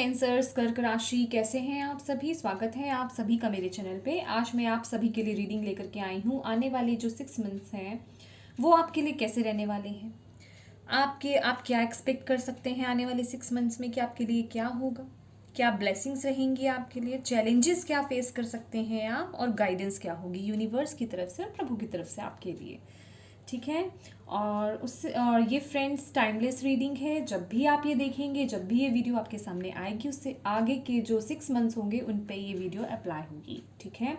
Cancers, कर्क राशि, कैसे हैं आप सभी? स्वागत है आप सभी का मेरे चैनल पे। आज मैं आप सभी के लिए रीडिंग लेकर के आई हूँ। आने वाले जो 6 मंथ्स हैं वो आपके लिए कैसे रहने वाले हैं, आप क्या एक्सपेक्ट कर सकते हैं आने वाले 6 मंथ्स में, कि आपके लिए क्या होगा, क्या ब्लेसिंग्स रहेंगी आपके लिए, चैलेंजेस क्या फेस कर सकते हैं आप, और गाइडेंस क्या होगी यूनिवर्स की तरफ से और प्रभु की तरफ से आपके लिए। ठीक है। और ये फ्रेंड्स टाइमलेस रीडिंग है। जब भी आप ये देखेंगे, जब भी ये वीडियो आपके सामने आएगी, उससे आगे के जो 6 मंथ्स होंगे उन पे ये वीडियो अप्लाई होगी। ठीक है।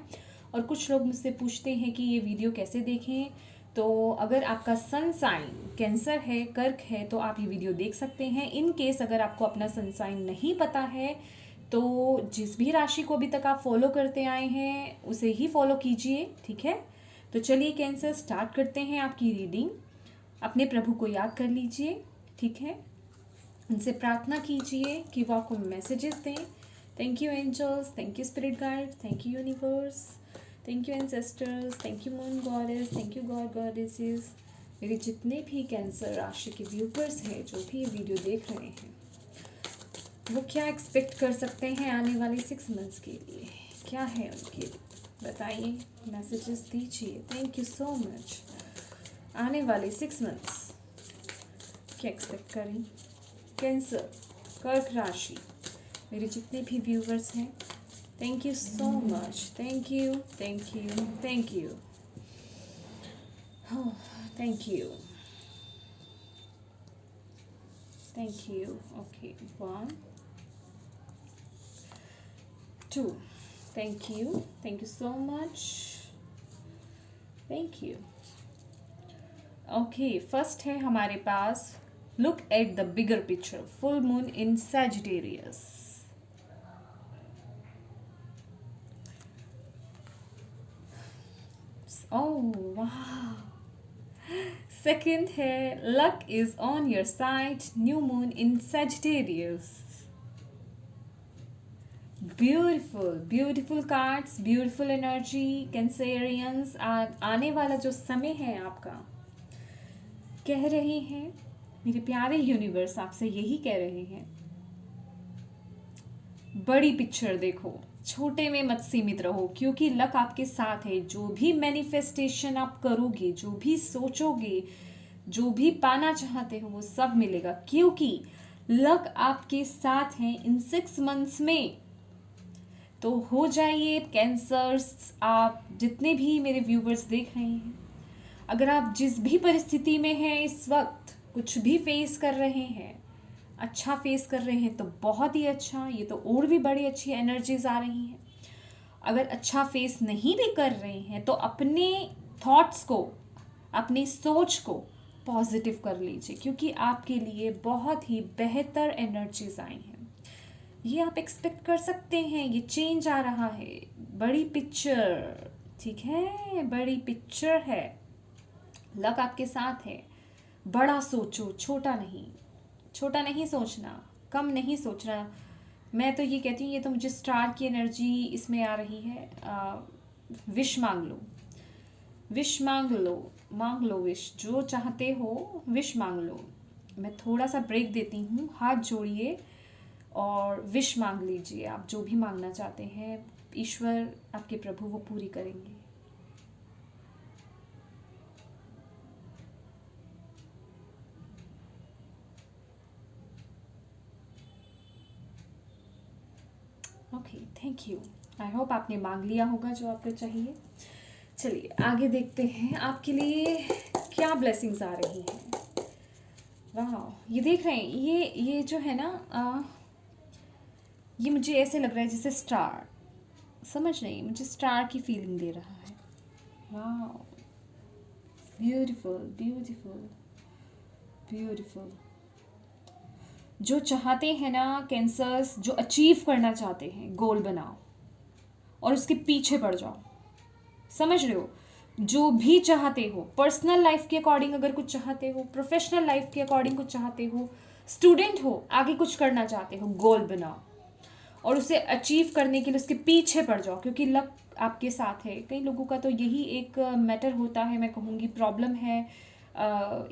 और कुछ लोग मुझसे पूछते हैं कि ये वीडियो कैसे देखें, तो अगर आपका सन साइन कैंसर है, कर्क है, तो आप ये वीडियो देख सकते हैं। इन केस अगर आपको अपना सन साइन नहीं पता है तो जिस भी राशि को अभी तक आप फॉलो करते आए हैं उसे ही फॉलो कीजिए। ठीक है। तो चलिए कैंसर, स्टार्ट करते हैं आपकी रीडिंग। अपने प्रभु को याद कर लीजिए। ठीक है। उनसे प्रार्थना कीजिए कि वो आपको मैसेजेस दें। Thank you angels, thank you spirit guide, thank you universe, thank you ancestors, thank you moon goddess, thank you God goddesses. मेरे जितने भी कैंसर राशि के व्यूवर्स हैं, जो भी ये वीडियो देख रहे हैं, वो क्या एक्सपेक्ट कर सकते हैं आने वाले 6 मंथ्स के लिए, क्या है उनके लिए, बताइए, मैसेजेस दीजिए। Thank you so much. आने वाले 6 मंथ्स क्या एक्सपेक्ट करें कैंसर, कर्क राशि, मेरे जितने भी व्यूवर्स हैं। Thank you so much. Thank you, thank you, thank you, thank you, thank you. Okay, 1 2, thank you so much, thank you. Okay, first है हमारे पास, look at the bigger picture, full moon in Sagittarius. Oh वाह। Second है, luck is on your side, new moon in Sagittarius. Beautiful beautiful cards, beautiful energy Cancerians. आने वाला जो समय है आपका, कह रहे हैं मेरे प्यारे यूनिवर्स, आपसे यही कह रहे हैं, बड़ी पिक्चर देखो, छोटे में मत सीमित रहो, क्योंकि लक आपके साथ है। जो भी मैनिफेस्टेशन आप करोगे, जो भी सोचोगे, जो भी पाना चाहते हो, वो सब मिलेगा, क्योंकि लक आपके साथ है इन 6 मंथ्स में। तो हो जाइए कैंसर्स, आप जितने भी मेरे व्यूवर्स देख रहे हैं, अगर आप जिस भी परिस्थिति में हैं इस वक्त, कुछ भी फेस कर रहे हैं, अच्छा फेस कर रहे हैं तो बहुत ही अच्छा, ये तो और भी बड़ी अच्छी एनर्जीज आ रही हैं। अगर अच्छा फेस नहीं भी कर रहे हैं तो अपने थॉट्स को, अपनी सोच को पॉजिटिव कर लीजिए, क्योंकि आपके लिए बहुत ही बेहतर एनर्जीज आई हैं। ये आप एक्सपेक्ट कर सकते हैं, ये चेंज आ रहा है, बड़ी पिक्चर। ठीक है, बड़ी पिक्चर है, लक आपके साथ है। बड़ा सोचो, छोटा नहीं सोचना, कम नहीं सोचना। मैं तो ये कहती हूँ, ये तो मुझे स्टार की एनर्जी इसमें आ रही है। विश मांग लो, विश मांग लो, मांग लो विश, जो चाहते हो विश मांग लो। मैं थोड़ा सा ब्रेक देती हूँ, हाथ जोड़िए और विश मांग लीजिए। आप जो भी मांगना चाहते हैं, ईश्वर आपके प्रभु वो पूरी करेंगे। Okay, thank you. I hope आपने मांग लिया होगा जो आपको चाहिए। चलिए आगे देखते हैं आपके लिए क्या ब्लेसिंग्स आ रही हैं। वाह, ये देख रहे हैं, ये जो है ना, ये मुझे ऐसे लग रहा है जैसे स्टार, समझ नहीं, मुझे स्टार की फीलिंग दे रहा है। वाह, ब्यूटीफुल ब्यूटीफुल ब्यूटीफुल। जो चाहते हैं ना कैंसर्स, जो अचीव करना चाहते हैं, गोल बनाओ और उसके पीछे पड़ जाओ। समझ रहे हो, जो भी चाहते हो, पर्सनल लाइफ के अकॉर्डिंग अगर कुछ चाहते हो, प्रोफेशनल लाइफ के अकॉर्डिंग कुछ चाहते हो, स्टूडेंट हो, आगे कुछ करना चाहते हो, गोल बनाओ और उसे अचीव करने के लिए उसके पीछे पड़ जाओ, क्योंकि लक आपके साथ है। कई लोगों का तो यही एक मैटर होता है, मैं कहूँगी प्रॉब्लम है,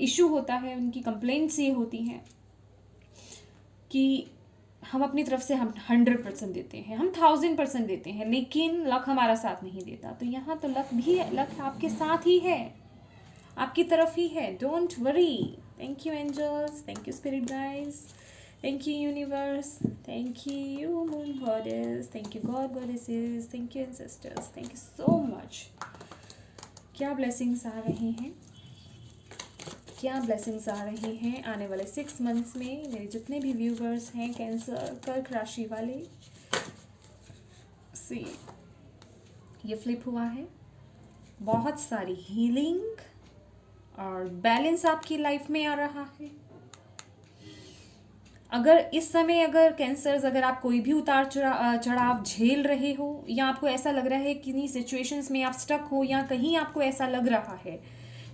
इशू होता है, उनकी कंप्लेंट्स ये होती हैं कि हम अपनी तरफ से हम 100% देते हैं, हम 1000% देते हैं, लेकिन लक हमारा साथ नहीं देता। तो यहाँ तो लक आपके साथ ही है, आपकी तरफ ही है। Don't worry. Thank you angels, thank you spirit guys, thank you universe, thank you moon goddess, thank you God goddesses, thank you ancestors, thank you so much. क्या ब्लेसिंग्स आ रहे हैं, क्या ब्लेसिंग्स आ रही हैं आने वाले 6 मंथ्स में मेरे जितने भी व्यूवर्स हैं कैंसर कर्क राशि वाले। सी, ये फ्लिप हुआ है, बहुत सारी हीलिंग और बैलेंस आपकी लाइफ में आ रहा है। अगर इस समय अगर कैंसर्स, अगर आप कोई भी उतार चढ़ाव झेल रहे हो, या आपको ऐसा लग रहा है कि किन्हीं सिचुएशंस में आप स्टक हो, या कहीं आपको ऐसा लग रहा है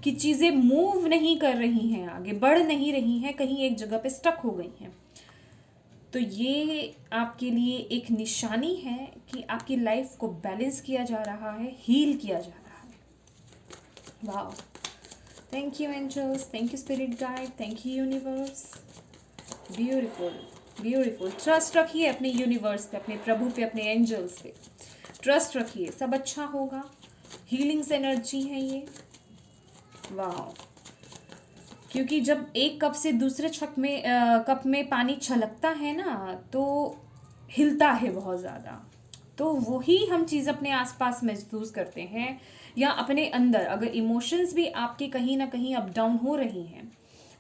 कि चीज़ें मूव नहीं कर रही हैं, आगे बढ़ नहीं रही हैं, कहीं एक जगह पे स्टक हो गई हैं, तो ये आपके लिए एक निशानी है कि आपकी लाइफ को बैलेंस किया जा रहा है, हील किया जा रहा है। वाह, thank you angels, thank you spirit guide, thank you universe. Beautiful, beautiful. Trust रखिए अपने यूनिवर्स पे, अपने प्रभु पे, अपने एंजल्स पे ट्रस्ट रखिए, सब अच्छा होगा। हीलिंग्स एनर्जी है ये। वाह, क्योंकि जब एक कप से दूसरे कप में पानी छलकता है ना, तो हिलता है बहुत ज़्यादा। तो वही हम चीज़ अपने आसपास महसूस करते हैं, या अपने अंदर अगर इमोशंस भी आपके कहीं ना कहीं अप डाउन हो रही हैं,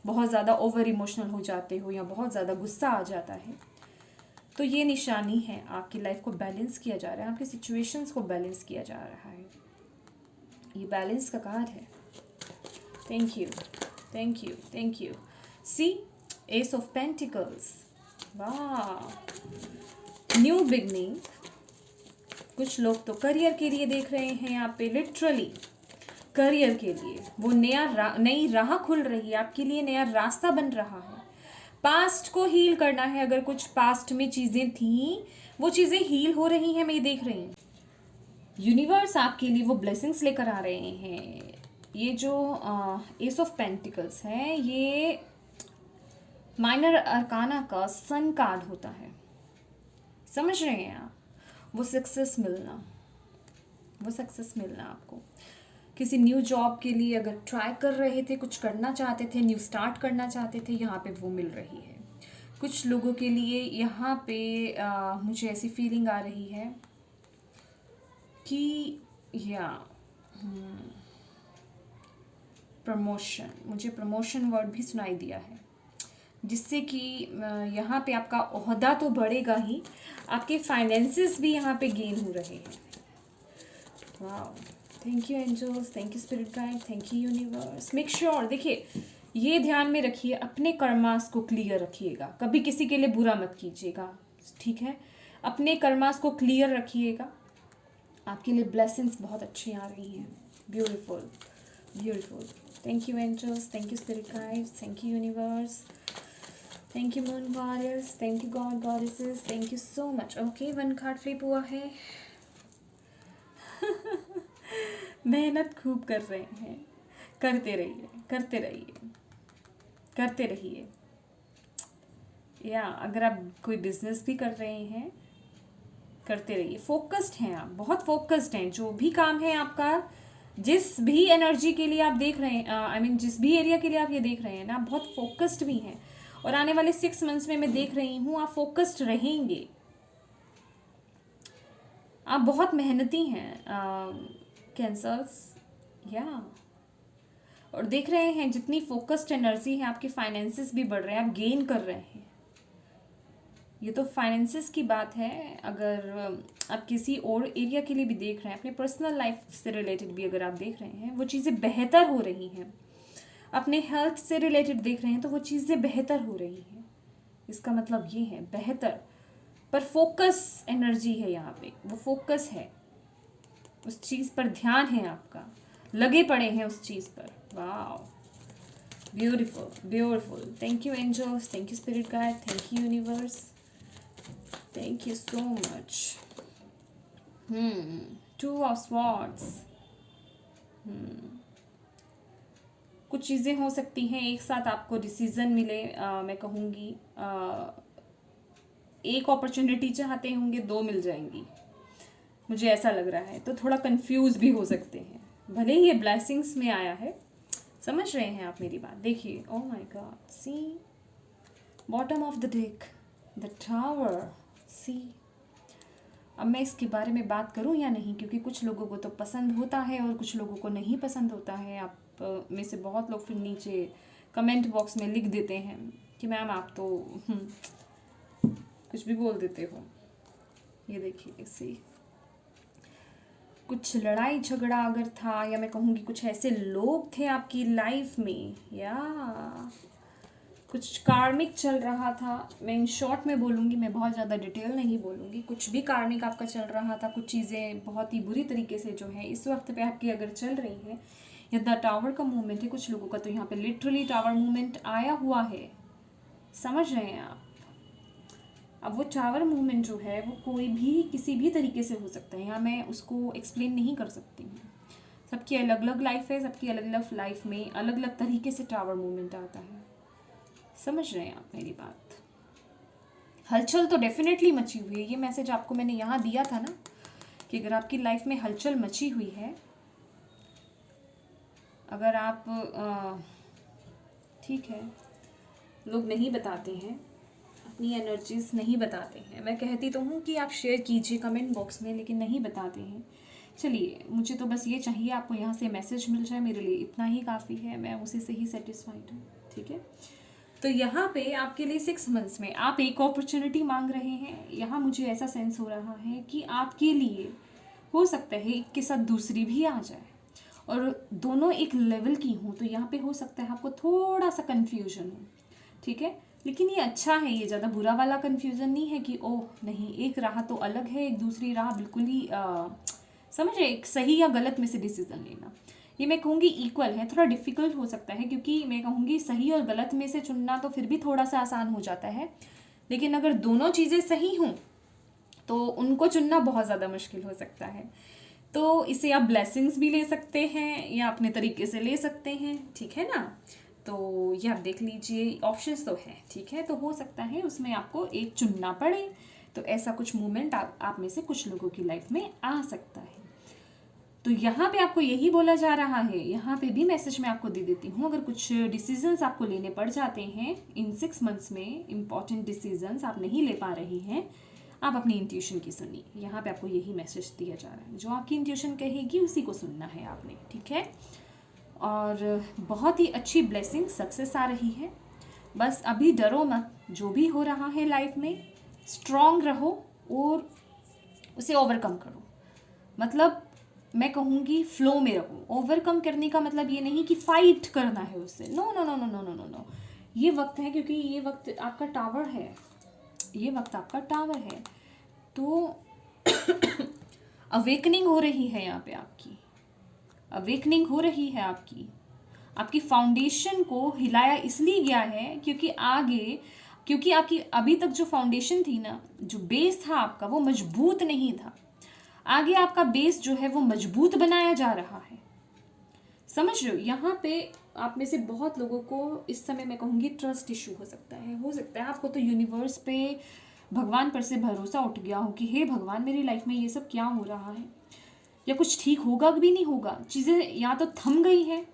बहुत ज़्यादा ओवर इमोशनल हो जाते हो, या बहुत ज़्यादा गुस्सा आ जाता है, तो ये निशानी है आपकी लाइफ को बैलेंस किया जा रहा है, आपकी सिचुएशंस को बैलेंस किया जा रहा है। ये बैलेंस का कार्ड है। Thank you, thank you, thank you. सी, एस ऑफ पेंटिकल्स। वाह, न्यू बिगनिंग। कुछ लोग तो करियर के लिए देख रहे हैं यहाँ पे, लिटरली करियर के लिए वो नई राह खुल रही है आपके लिए, नया रास्ता बन रहा है। पास्ट को हील करना है, अगर कुछ पास्ट में चीज़ें थी वो चीज़ें हील हो रही हैं, मैं ये देख रही हूँ। यूनिवर्स आपके लिए वो ब्लेसिंग्स लेकर आ रहे हैं। ये जो एस ऑफ पेंटिकल्स है, ये माइनर अरकाना का सन कार्ड होता है, समझ रहे हैं आप? वो सक्सेस मिलना, वो सक्सेस मिलना आपको किसी न्यू जॉब के लिए अगर ट्राई कर रहे थे, कुछ करना चाहते थे, न्यू स्टार्ट करना चाहते थे, यहाँ पे वो मिल रही है। कुछ लोगों के लिए यहाँ पे मुझे ऐसी फीलिंग आ रही है कि या प्रमोशन, मुझे प्रमोशन वर्ड भी सुनाई दिया है, जिससे कि यहाँ पे आपका ओहदा तो बढ़ेगा ही, आपके फाइनेंसेस भी यहाँ पे गेन हो रहे हैं। वाह, thank you angels, thank you spirit guide, thank you universe. Make sure, देखिए ये ध्यान में रखिए, अपने कर्मास को क्लियर रखिएगा, कभी किसी के लिए बुरा मत कीजिएगा, ठीक है? अपने कर्मास को क्लियर रखिएगा, आपके लिए ब्लेसिंग्स बहुत अच्छी आ रही हैं। Beautiful, beautiful. Thank you angels, thank you spirit guide, thank you universe, thank you moon goddess, thank you God goddesses, thank you so much. Okay, 1 card flip हुआ है। मेहनत खूब कर रहे हैं, करते रहिए, करते रहिए, करते रहिए। या अगर आप कोई बिजनेस भी कर रहे हैं, करते रहिए। फोकस्ड हैं आप, बहुत फोकस्ड हैं, जो भी काम है आपका, जिस भी एनर्जी के लिए आप देख रहे हैं, आई मीन जिस भी एरिया के लिए आप ये देख रहे हैं ना, बहुत फोकस्ड भी हैं। और आने वाले 6 मंथ्स में मैं देख रही हूँ आप फोकस्ड रहेंगे, आप बहुत मेहनती हैं कैंसर्स। या और देख रहे हैं जितनी फोकस्ड एनर्जी है, आपके फाइनेंसेस भी बढ़ रहे हैं, आप गेन कर रहे हैं। ये तो फाइनेंसेस की बात है। अगर आप किसी और एरिया के लिए भी देख रहे हैं, अपने पर्सनल लाइफ से रिलेटेड भी अगर आप देख रहे हैं, वो चीज़ें बेहतर हो रही हैं। अपने हेल्थ से रिलेटेड देख रहे हैं तो वो चीज़ें बेहतर हो रही हैं। इसका मतलब ये है बेहतर, पर फोकस एनर्जी है यहाँ पे, वो फोकस है, उस चीज़ पर ध्यान है आपका, लगे पड़े हैं उस चीज़ पर। वाह, beautiful, beautiful. Thank you angels, thank you spirit guide, thank you universe, thank you so much. 2 of swords. कुछ चीज़ें हो सकती हैं एक साथ आपको डिसीज़न मिले, मैं कहूँगी एक अपॉर्चुनिटी चाहते होंगे, दो मिल जाएंगी, मुझे ऐसा लग रहा है। तो थोड़ा कंफ्यूज भी हो सकते हैं, भले ही ये ब्लेसिंग्स में आया है। समझ रहे हैं आप मेरी बात? देखिए, oh my God, see bottom of the deck, the tower, see. अब मैं इसके बारे में बात करूं या नहीं, क्योंकि कुछ लोगों को तो पसंद होता है और कुछ लोगों को नहीं पसंद होता है। आप में से बहुत लोग फिर नीचे कमेंट बॉक्स में लिख देते हैं कि मैम आप तो कुछ भी बोल देते हो। ये देखिए, इसी कुछ लड़ाई झगड़ा अगर था, या मैं कहूँगी कुछ ऐसे लोग थे आपकी लाइफ में, या कुछ कार्मिक चल रहा था। मैं इन शॉर्ट में बोलूँगी, मैं बहुत ज़्यादा डिटेल नहीं बोलूँगी। कुछ भी कार्मिक आपका चल रहा था, कुछ चीज़ें बहुत ही बुरी तरीके से जो है इस वक्त पे आपकी अगर चल रही हैं, या द टावर का मूवमेंट है कुछ लोगों का, तो यहाँ पे लिटरली टावर मूवमेंट आया हुआ है। समझ रहे हैं आप? अब वो टावर मूवमेंट जो है वो कोई भी किसी भी तरीके से हो सकता है, यहाँ मैं उसको एक्सप्लेन नहीं कर सकती हूँ। सबकी अलग अलग लाइफ है, सबकी अलग अलग लाइफ में अलग अलग तरीके से टावर मूवमेंट आता है। समझ रहे हैं आप मेरी बात? हलचल तो डेफिनेटली मची हुई है। ये मैसेज आपको मैंने यहाँ दिया था ना कि अगर आपकी लाइफ में हलचल मची हुई है, अगर आप ठीक है, लोग नहीं बताते हैं अपनी एनर्जीज, नहीं बताते हैं। मैं कहती तो हूँ कि आप शेयर कीजिए कमेंट बॉक्स में, लेकिन नहीं बताते हैं। चलिए, मुझे तो बस ये चाहिए आपको यहाँ से मैसेज मिल जाए, मेरे लिए इतना ही काफ़ी है, मैं उसी से ही सेटिस्फाइड हूँ। ठीक है, तो यहाँ पे आपके लिए 6 मंथ्स में आप एक अपॉर्चुनिटी मांग रहे हैं। यहाँ मुझे ऐसा सेंस हो रहा है कि आपके लिए हो सकता है एक के साथ दूसरी भी आ जाए और दोनों एक लेवल की हों, तो यहाँ पे हो सकता है आपको थोड़ा सा कन्फ्यूजन हो। ठीक है, लेकिन ये अच्छा है, ये ज़्यादा बुरा वाला कन्फ्यूज़न नहीं है कि ओह नहीं, एक राह तो अलग है, एक दूसरी राह बिल्कुल ही समझे, एक सही या गलत में से डिसीजन लेना। ये मैं कहूँगी इक्वल है। थोड़ा डिफ़िकल्ट हो सकता है, क्योंकि मैं कहूँगी सही और गलत में से चुनना तो फिर भी थोड़ा सा आसान हो जाता है, लेकिन अगर दोनों चीज़ें सही हों तो उनको चुनना बहुत ज़्यादा मुश्किल हो सकता है। तो इसे आप ब्लेसिंग्स भी ले सकते हैं या अपने तरीके से ले सकते हैं। ठीक है ना? तो ये आप देख लीजिए, ऑप्शंस तो हैं। ठीक है, तो हो सकता है उसमें आपको एक चुनना पड़े। तो ऐसा कुछ मूवमेंट आप में से कुछ लोगों की लाइफ में आ सकता है। तो यहाँ पे आपको यही बोला जा रहा है, यहाँ पे भी मैसेज मैं आपको दे देती हूँ। अगर कुछ डिसीजंस आपको लेने पड़ जाते हैं इन 6 मंथ्स में, इम्पॉर्टेंट डिसीजंस आप नहीं ले पा रही हैं, आप अपनी इंट्यूशन की सुनिए। यहाँ पे आपको यही मैसेज दिया जा रहा है, जो आपकी इंट्यूशन कहेगी उसी को सुनना है आपने। ठीक है, और बहुत ही अच्छी ब्लेसिंग सक्सेस आ रही है। बस अभी डरो मत, जो भी हो रहा है लाइफ में स्ट्रॉन्ग रहो और उसे ओवरकम करो। मतलब मैं कहूँगी फ्लो में रहो। ओवरकम करने का मतलब ये नहीं कि फाइट करना है उससे, no no no no no no no no. ये वक्त है, क्योंकि ये वक्त आपका टावर है, ये वक्त आपका टावर है। तो अवेकनिंग हो रही है यहाँ पे, आपकी अवेकनिंग हो रही है। आपकी फाउंडेशन को हिलाया इसलिए गया है क्योंकि आपकी अभी तक जो फाउंडेशन थी ना, जो बेस था आपका, वो मजबूत नहीं था। आगे आपका बेस जो है वो मजबूत बनाया जा रहा है। समझ रहे हो? यहाँ पे आप में से बहुत लोगों को इस समय मैं कहूँगी ट्रस्ट इशू हो सकता है आपको तो यूनिवर्स पे, भगवान पर से भरोसा उठ गया हो कि हे भगवान, मेरी लाइफ में ये सब क्या हो रहा है, या कुछ ठीक होगा भी नहीं होगा, चीज़ें या तो थम गई है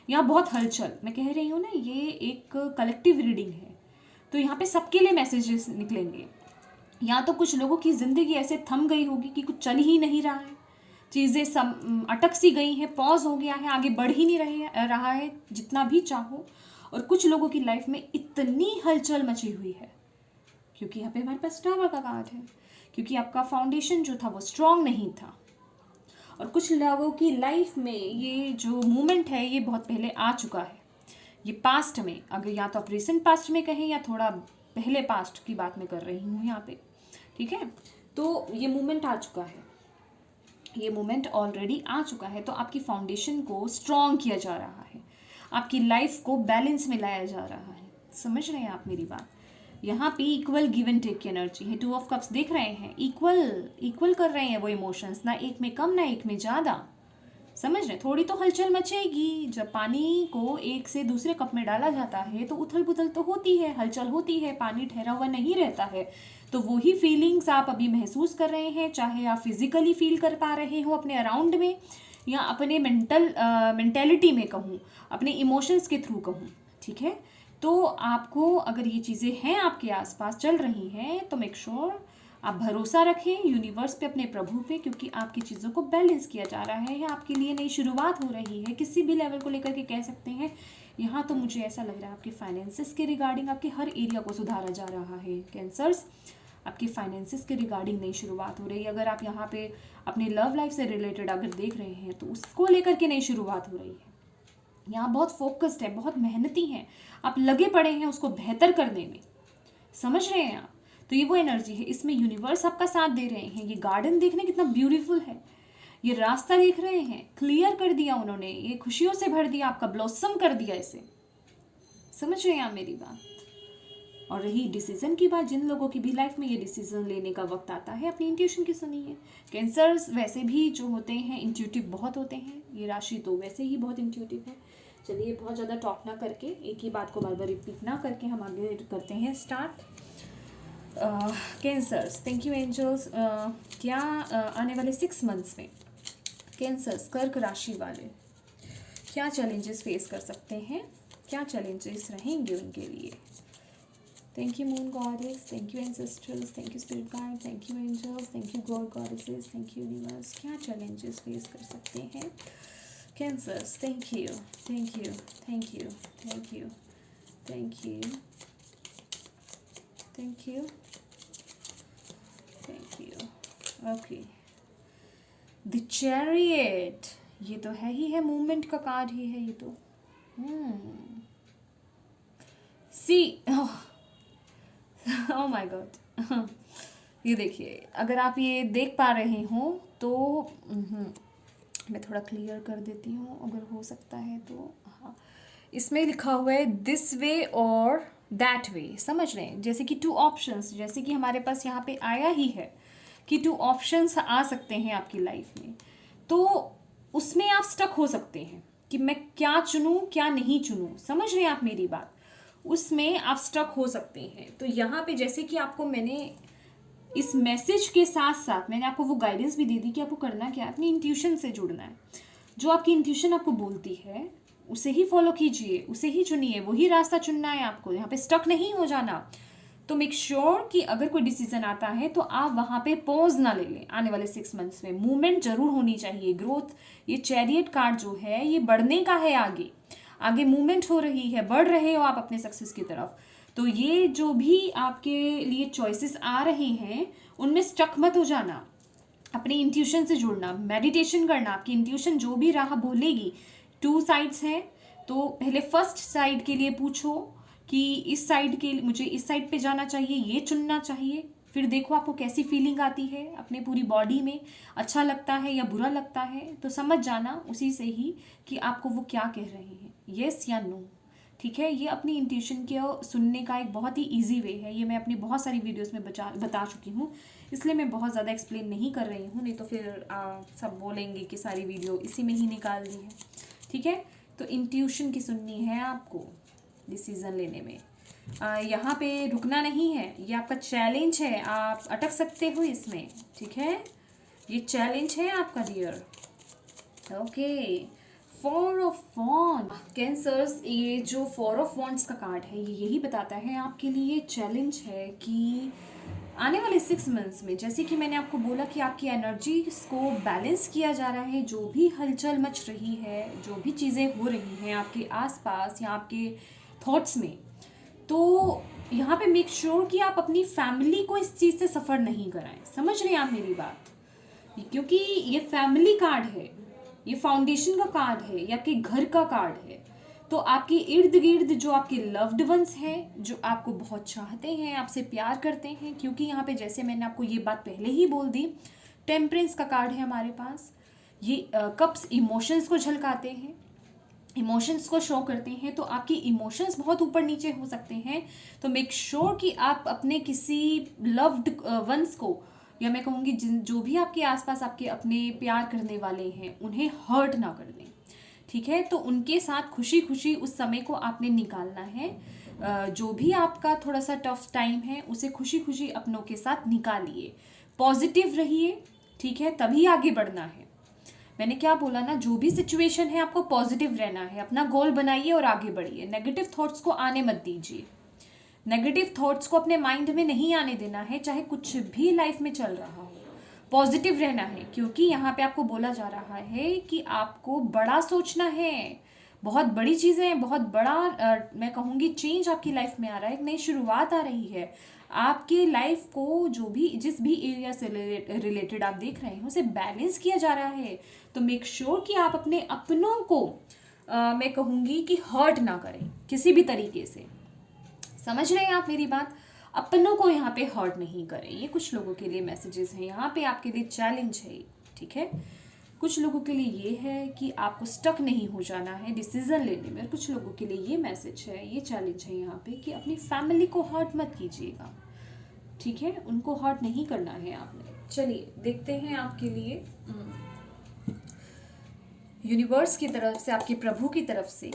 या बहुत हलचल। मैं कह रही हूँ ना, ये एक कलेक्टिव रीडिंग है, तो यहाँ पे सबके लिए मैसेजेस निकलेंगे। या तो कुछ लोगों की ज़िंदगी ऐसे थम गई होगी कि कुछ चल ही नहीं रहा है, चीज़ें अटक सी गई हैं, पॉज हो गया है, आगे बढ़ ही नहीं रहा है जितना भी चाहो। और कुछ लोगों की लाइफ में इतनी हलचल मची हुई है क्योंकि यहाँ पे हमारे पास टावर का कार्ड है, क्योंकि आपका फाउंडेशन जो था वो स्ट्रॉन्ग नहीं था। और कुछ लोगों की लाइफ में ये जो मूवमेंट है ये बहुत पहले आ चुका है, ये पास्ट में, अगर या तो आप रिसेंट पास्ट में कहें या थोड़ा पहले पास्ट की बात मैं कर रही हूँ यहाँ पे। ठीक है, तो ये मूवमेंट आ चुका है, ये मूवमेंट ऑलरेडी आ चुका है। तो आपकी फाउंडेशन को स्ट्रॉन्ग किया जा रहा है, आपकी लाइफ को बैलेंस में लाया जा रहा है। समझ रहे हैं आप मेरी बात? यहाँ पे इक्वल गिव एंड टेक की एनर्जी है। 2 ऑफ कप्स देख रहे हैं, इक्वल कर रहे हैं वो इमोशंस, ना एक में कम ना एक में ज़्यादा। समझ रहे, थोड़ी तो हलचल मचेगी। जब पानी को एक से दूसरे कप में डाला जाता है तो उथल पुथल तो होती है, हलचल होती है, पानी ठहरा हुआ नहीं रहता है। तो वही फीलिंग्स आप अभी महसूस कर रहे हैं, चाहे आप फिजिकली फील कर पा रहे हो अपने अराउंड में, या अपने मेंटेलिटी में कहूँ, अपने इमोशंस के थ्रू कहूँ, ठीक है। तो आपको अगर ये चीज़ें हैं आपके आसपास चल रही हैं तो मेक श्योर आप भरोसा रखें यूनिवर्स पे, अपने प्रभु पे, क्योंकि आपकी चीज़ों को बैलेंस किया जा रहा है, आपके लिए नई शुरुआत हो रही है। किसी भी लेवल को लेकर के कह सकते हैं। यहाँ तो मुझे ऐसा लग रहा है आपके फाइनेंसिस के रिगार्डिंग आपके हर एरिया को सुधारा जा रहा है कैंसर्स। आपकी फाइनेंसिस के रिगार्डिंग नई शुरुआत हो रही है। अगर आप यहाँ पे अपनी लव लाइफ से रिलेटेड अगर देख रहे हैं तो उसको लेकर के नई शुरुआत हो रही है। यहाँ बहुत फोकस्ड है, बहुत मेहनती हैं, आप लगे पड़े हैं उसको बेहतर करने में, समझ रहे हैं आप। तो ये वो एनर्जी है, इसमें यूनिवर्स आपका साथ दे रहे हैं। ये गार्डन देखने कितना ब्यूटीफुल है, ये रास्ता देख रहे हैं, क्लियर कर दिया उन्होंने, ये खुशियों से भर दिया, आपका ब्लॉसम कर दिया इसे, समझ रहे हैं आप मेरी बात। और रही डिसीजन की बात, जिन लोगों की भी लाइफ में ये डिसीजन लेने का वक्त आता है, अपनी इंट्यूशन की सुनिए। कैंसर्स वैसे भी जो होते हैं इंट्यूटिव बहुत होते हैं, ये राशि तो वैसे ही बहुत इंट्यूटिव है। चलिए बहुत ज़्यादा टॉक ना करके, एक ही बात को बार बार रिपीट ना करके हम आगे करते हैं start. Cancers, thank you angels. क्या आने वाले 6 मंथ्स में कैंसर्स, कर्क राशि वाले क्या चैलेंजेस फेस कर सकते हैं, क्या चैलेंजेस रहेंगे उनके लिए। Thank you moon goddess, thank you ancestors, thank you spirit guide, thank you angels, thank you God goddesses, thank you universe. क्या चैलेंजेस फेस कर सकते हैं cancers. Thank you, thank you, thank you, thank you, thank you, thank you, thank you. Okay, the chariot, ये तो है ही है, movement का card ही है ये तो। सी, ओह माय गॉड, ये देखिए, अगर आप ये देख पा रहे हो तो मैं थोड़ा क्लियर कर देती हूँ अगर हो सकता है तो। हाँ, इसमें लिखा हुआ है दिस वे और दैट वे, समझ रहे हैं, जैसे कि 2 ऑप्शंस, जैसे कि हमारे पास यहाँ पे आया ही है कि 2 ऑप्शंस आ सकते हैं आपकी लाइफ में, तो उसमें आप स्टक हो सकते हैं कि मैं क्या चुनूँ क्या नहीं चुनूँ, समझ रहे हैं आप मेरी बात, उसमें आप स्टक हो सकते हैं। तो यहाँ पे जैसे कि आपको मैंने इस मैसेज के साथ साथ मैंने आपको वो गाइडेंस भी दे दी कि आपको करना क्या है, अपनी इंट्यूशन से जुड़ना है। जो आपकी इंट्यूशन आपको बोलती है उसे ही फॉलो कीजिए, उसे ही चुनिए, वही रास्ता चुनना है आपको, यहाँ पे स्टक नहीं हो जाना। तो मेक श्योर कि अगर कोई डिसीजन आता है तो आप वहाँ पे पॉज ना ले लें। आने वाले 6 मंथ्स में मूवमेंट जरूर होनी चाहिए, ग्रोथ। ये चैरियट कार्ड जो है ये बढ़ने का है, आगे आगे मूवमेंट हो रही है, बढ़ रहे हो आप अपने सक्सेस की तरफ। तो ये जो भी आपके लिए चॉइसेस आ रहे हैं उनमें स्टक मत हो जाना, अपनी इंट्यूशन से जुड़ना, मेडिटेशन करना, आपकी इंट्यूशन जो भी राह बोलेगी। 2 साइड्स हैं, तो पहले फर्स्ट साइड के लिए पूछो कि इस साइड के मुझे इस साइड पे जाना चाहिए, ये चुनना चाहिए। फिर देखो आपको कैसी फीलिंग आती है अपने पूरी बॉडी में, अच्छा लगता है या बुरा लगता है, तो समझ जाना उसी से ही कि आपको वो क्या कह रहे हैं, येस या नो, ठीक है। ये अपनी इंट्यूशन के सुनने का एक बहुत ही इजी वे है, ये मैं अपनी बहुत सारी वीडियोस में बता चुकी हूँ, इसलिए मैं बहुत ज़्यादा एक्सप्लेन नहीं कर रही हूँ, नहीं तो फिर सब बोलेंगे कि सारी वीडियो इसी में ही निकाल दी है, ठीक है। तो इंट्यूशन की सुननी है आपको डिसीज़न लेने में, यहाँ पे रुकना नहीं है, ये आपका चैलेंज है, आप अटक सकते हो इसमें, ठीक है, ये चैलेंज है आपका dear. Okay, 4 of wands, cancers, ये जो 4 ऑफ वॉन्ड्स का कार्ड है ये यही बताता है आपके लिए चैलेंज है कि आने वाले 6 मंथ्स में, जैसे कि मैंने आपको बोला कि आपकी एनर्जीज को बैलेंस किया जा रहा है, जो भी हलचल मच रही है, जो भी चीज़ें हो रही हैं आपके आसपास या आपके थॉट्स में, तो यहाँ पे मेक श्योर कि आप अपनी फैमिली को इस चीज़ से सफ़र नहीं कराएं, समझ रहे हैं आप मेरी बात, क्योंकि ये फैमिली कार्ड है, ये फाउंडेशन का कार्ड है, या आपके घर का कार्ड है। तो आपके इर्द गिर्द जो आपके लव्ड वंस हैं, जो आपको बहुत चाहते हैं, आपसे प्यार करते हैं, क्योंकि यहाँ पे जैसे मैंने आपको ये बात पहले ही बोल दी, टेम्परेंस का कार्ड है हमारे पास, ये कप्स इमोशंस को झलकाते हैं, इमोशंस को शो करते हैं, तो आपकी इमोशंस बहुत ऊपर नीचे हो सकते हैं। तो मेक श्योर कि आप अपने किसी लव्ड वंस को या मैं कहूँगी जिन जो भी आपके आसपास आपके अपने प्यार करने वाले हैं उन्हें हर्ट ना कर दें, ठीक है। तो उनके साथ खुशी खुशी उस समय को आपने निकालना है। जो भी आपका थोड़ा सा टफ टाइम है उसे खुशी खुशी अपनों के साथ निकालिए, पॉजिटिव रहिए, ठीक है, तभी आगे बढ़ना है। मैंने क्या बोला ना, जो भी सिचुएशन है आपको पॉजिटिव रहना है, अपना गोल बनाइए और आगे बढ़िए। नेगेटिव थॉट्स को आने मत दीजिए, नेगेटिव थॉट्स को अपने माइंड में नहीं आने देना है, चाहे कुछ भी लाइफ में चल रहा हो। पॉजिटिव रहना है, क्योंकि यहाँ पे आपको बोला जा रहा है कि आपको बड़ा सोचना है, बहुत बड़ी चीज़ें हैं, बहुत बड़ा मैं कहूँगी चेंज आपकी लाइफ में आ रहा है, एक नई शुरुआत आ रही है। आपकी लाइफ को जो भी जिस भी एरिया से रिलेटेड आप देख रहे हैं उसे बैलेंस किया जा रहा है। तो मेक श्योर कि आप अपने अपनों को मैं कहूँगी कि हर्ट ना करें किसी भी तरीके से। समझ रहे हैं आप मेरी बात? अपनों को यहाँ पे हर्ट नहीं करें। ये कुछ लोगों के लिए मैसेजेस हैं, यहाँ पे आपके लिए चैलेंज है, ठीक है। कुछ लोगों के लिए ये है कि आपको स्टक नहीं हो जाना है डिसीजन लेने में, और कुछ लोगों के लिए ये मैसेज है, ये चैलेंज है यहाँ पे कि अपनी फैमिली को हर्ट मत कीजिएगा, ठीक है, उनको हर्ट नहीं करना है आपने। चलिए देखते हैं आपके लिए यूनिवर्स की तरफ से, आपके प्रभु की तरफ से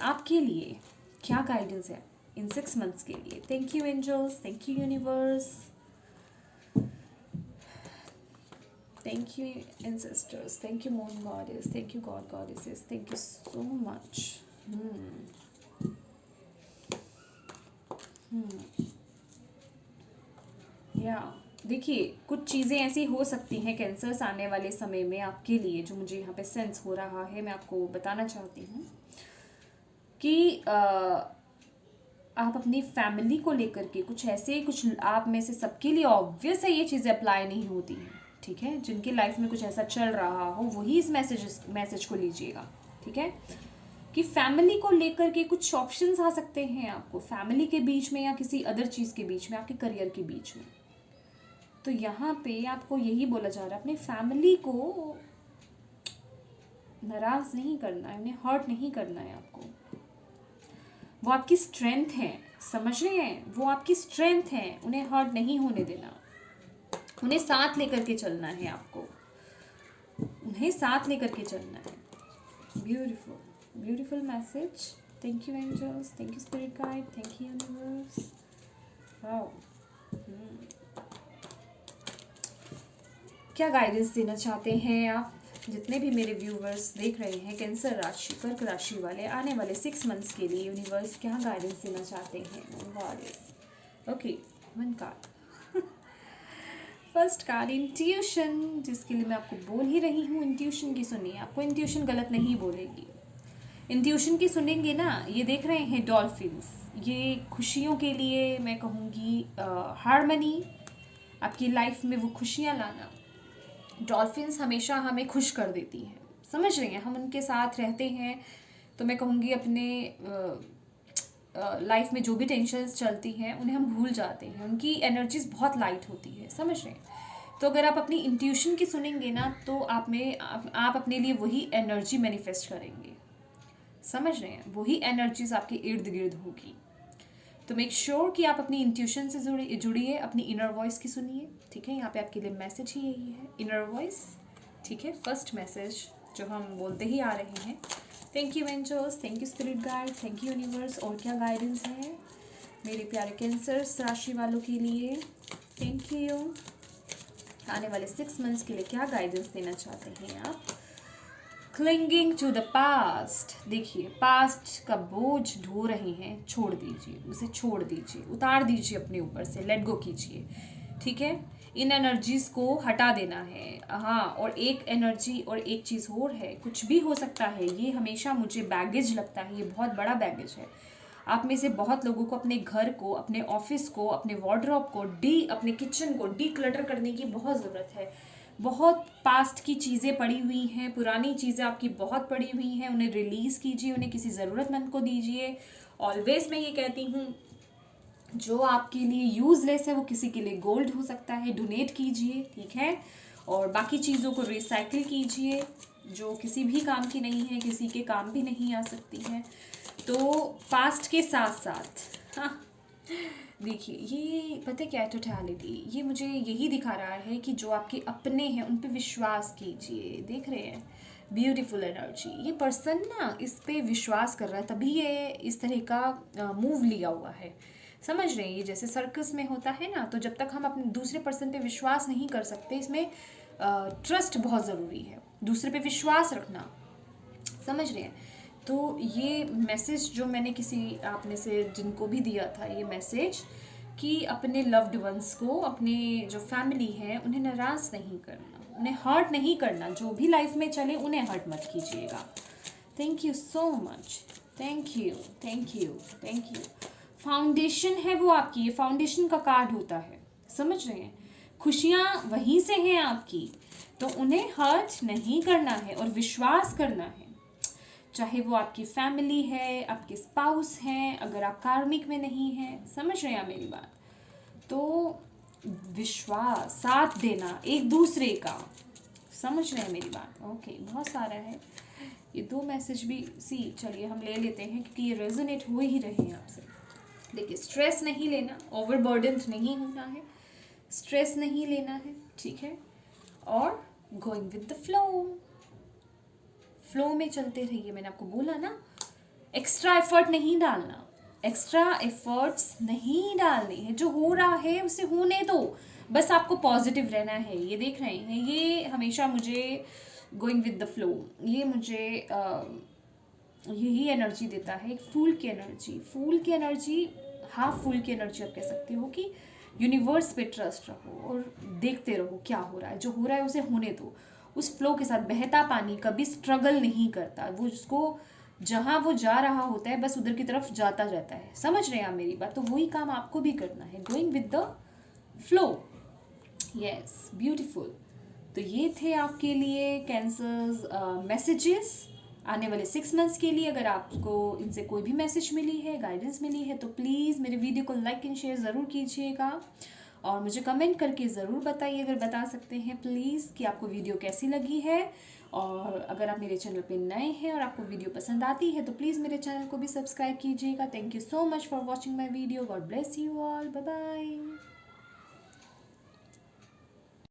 आपके लिए क्या गाइडेंस है इन 6 मंथ्स के लिए। Thank you angels, thank you universe, thank you ancestors, thank you moon goddess, thank you God goddesses, thank you so much. या देखिए, कुछ चीज़ें ऐसी हो सकती हैं कैंसर्स आने वाले समय में आपके लिए, जो मुझे यहाँ पे सेंस हो रहा है, मैं आपको बताना चाहती हूँ कि आप अपनी फैमिली को लेकर के कुछ आप में से सबके लिए ऑब्वियस है ये चीज़ें अप्लाई नहीं होती हैं, ठीक है। जिनके लाइफ में कुछ ऐसा चल रहा हो वही इस मैसेज को लीजिएगा, ठीक है, कि फैमिली को लेकर के कुछ ऑप्शंस आ सकते हैं आपको, फैमिली के बीच में या किसी अदर चीज़ के बीच में, आपके करियर के बीच में। तो यहाँ पे आपको यही बोला जा रहा है, अपनी फैमिली को नाराज़ नहीं करना है, उन्हें हर्ट नहीं करना है आपको। वो आपकी स्ट्रेंथ है, समझ रहे हैं, वो आपकी स्ट्रेंथ है, उन्हें हर्ट नहीं होने देना, उन्हें साथ लेकर के चलना है आपको, उन्हें साथ लेकर के चलना है। Beautiful beautiful message, thank you angels, thank you spirit guide, thank you universe. Wow, क्या गाइडेंस देना चाहते हैं आप जितने भी मेरे व्यूवर्स देख रहे हैं, कैंसर राशि, कर्क राशि वाले, आने वाले 6 मंथ्स के लिए यूनिवर्स क्या गाइडेंस देना चाहते हैं? Goddess, okay, 1 card. First card intuition, जिसके लिए मैं आपको बोल ही रही हूँ, इंट्यूशन की सुनिए, आपको इंट्यूशन गलत नहीं बोलेगी। इंट्यूशन की सुनेंगे ना, ये देख रहे हैं डॉल्फिन्स, ये खुशियों के लिए मैं कहूँगी हार्मनी, आपकी लाइफ में वो खुशियाँ लाना। डॉल्फिन्स हमेशा हमें खुश कर देती हैं, समझ रही हैं, हम उनके साथ रहते हैं तो मैं कहूँगी अपने लाइफ में जो भी टेंशन्स चलती हैं उन्हें हम भूल जाते हैं, उनकी एनर्जीज बहुत लाइट होती है, समझ रहे हैं। तो अगर आप अपनी इंट्यूशन की सुनेंगे ना तो आप अपने लिए वही एनर्जी मैनिफेस्ट करेंगे, समझ रहे हैं, वही एनर्जीज आपके इर्द गिर्द होगी। तो मेक श्योर कि आप अपनी इंट्यूशन से जुड़िए, अपनी इनर वॉइस की सुनिए, ठीक है। यहाँ पे आपके लिए मैसेज ही यही है, इनर वॉइस, ठीक है। फर्स्ट मैसेज जो हम बोलते ही आ रहे हैं, thank you angels, thank you spirit guide, thank you universe. और क्या गाइडेंस है मेरे प्यारे कैंसर राशि वालों के लिए? Thank you. आने वाले 6 मंथ्स के लिए क्या गाइडेंस देना चाहते हैं आप? क्लिंगिंग टू द पास्ट, देखिए पास्ट का बोझ ढो रहे हैं, छोड़ दीजिए, उसे छोड़ दीजिए, उतार दीजिए अपने ऊपर से, लेट गो कीजिए, ठीक है। इन एनर्जीज़ को हटा देना है। हाँ, और एक एनर्जी और एक चीज़ और है, कुछ भी हो सकता है, ये हमेशा मुझे बैगेज लगता है, ये बहुत बड़ा बैगेज है। आप में से बहुत लोगों को अपने घर को, अपने ऑफिस को, अपने वार्डरोब को, अपने किचन को डी क्लटर करने की बहुत ज़रूरत है। बहुत पास्ट की चीज़ें पड़ी हुई हैं, पुरानी चीज़ें आपकी बहुत पड़ी हुई हैं, उन्हें रिलीज़ कीजिए, उन्हें किसी ज़रूरतमंद को दीजिए। ऑलवेज मैं ये कहती हूँ, जो आपके लिए यूज़लेस है वो किसी के लिए गोल्ड हो सकता है, डोनेट कीजिए, ठीक है। और बाकी चीज़ों को रिसाइकिल कीजिए, जो किसी भी काम की नहीं है, किसी के काम भी नहीं आ सकती हैं। तो पास्ट के साथ साथ, हाँ, देखिए, ये पता है क्या है टोटलिटी, ये मुझे यही दिखा रहा है कि जो आपके अपने हैं उन पे विश्वास कीजिए। देख रहे हैं, ब्यूटीफुल एनर्जी। ये पर्सन ना इस पे विश्वास कर रहा है, तभी ये इस तरह का मूव लिया हुआ है। समझ रहे हैं, ये जैसे सर्कस में होता है ना, तो जब तक हम अपने दूसरे पर्सन पे विश्वास नहीं कर सकते, इसमें ट्रस्ट बहुत ज़रूरी है, दूसरे पे विश्वास रखना। समझ रहे हैं। तो ये मैसेज जो मैंने किसी आपने से जिनको भी दिया था, ये मैसेज कि अपने लव्ड वंस को, अपने जो फैमिली है उन्हें नाराज़ नहीं करना, उन्हें हर्ट नहीं करना, जो भी लाइफ में चले उन्हें हर्ट मत कीजिएगा। Thank you so much, thank you, thank you, thank you. Foundation है वो आपकी, ये फाउंडेशन का कार्ड होता है। समझ रहे हैं, खुशियाँ वहीं से हैं आपकी, तो उन्हें हर्ट नहीं करना है और विश्वास करना है। चाहे वो आपकी फैमिली है, आपके स्पाउस हैं, अगर आप कार्मिक में नहीं हैं, समझ रहे हैं आप मेरी बात, तो विश्वास, साथ देना एक दूसरे का। समझ रहे हैं मेरी बात? ओके, बहुत सारा है ये 2 मैसेज भी सी, चलिए हम ले लेते हैं क्योंकि ये रेजोनेट हो ही रहे हैं आपसे। देखिए, स्ट्रेस नहीं लेना, ओवरबर्डन नहीं होना है, स्ट्रेस नहीं लेना है, ठीक है, और गोइंग विद द फ्लो में चलते रहिए। मैंने आपको बोला ना, एक्स्ट्रा एफर्ट नहीं डालना, एक्स्ट्रा एफर्ट्स नहीं डालने हैं, जो हो रहा है उसे होने दो, बस आपको पॉजिटिव रहना है। ये देख रहे हैं, ये हमेशा मुझे गोइंग विद द फ्लो, ये मुझे यही एनर्जी देता है, एक फूल की एनर्जी, फूल की एनर्जी, हाफ फूल की एनर्जी आप कह सकते हो कि यूनिवर्स पे ट्रस्ट रहो और देखते रहो क्या हो रहा है, जो हो रहा है उसे होने दो। उस फ्लो के साथ, बहता पानी कभी स्ट्रगल नहीं करता, वो उसको जहाँ वो जा रहा होता है बस उधर की तरफ जाता जाता है। समझ रहे हैं आप मेरी बात? तो वही काम आपको भी करना है, going with the flow. Yes, beautiful. तो ये थे आपके लिए कैंसर्स मैसेजेस आने वाले 6 मंथ्स के लिए। अगर आपको इनसे कोई भी मैसेज मिली है, गाइडेंस मिली है, तो प्लीज़ मेरे वीडियो को लाइक एंड शेयर ज़रूर कीजिएगा और मुझे कमेंट करके ज़रूर बताइए, अगर बता सकते हैं प्लीज़, कि आपको वीडियो कैसी लगी है। और अगर आप मेरे चैनल पे नए हैं और आपको वीडियो पसंद आती है तो प्लीज़ मेरे चैनल को भी सब्सक्राइब कीजिएगा। Thank you so much for watching my video. God bless you all, bye bye.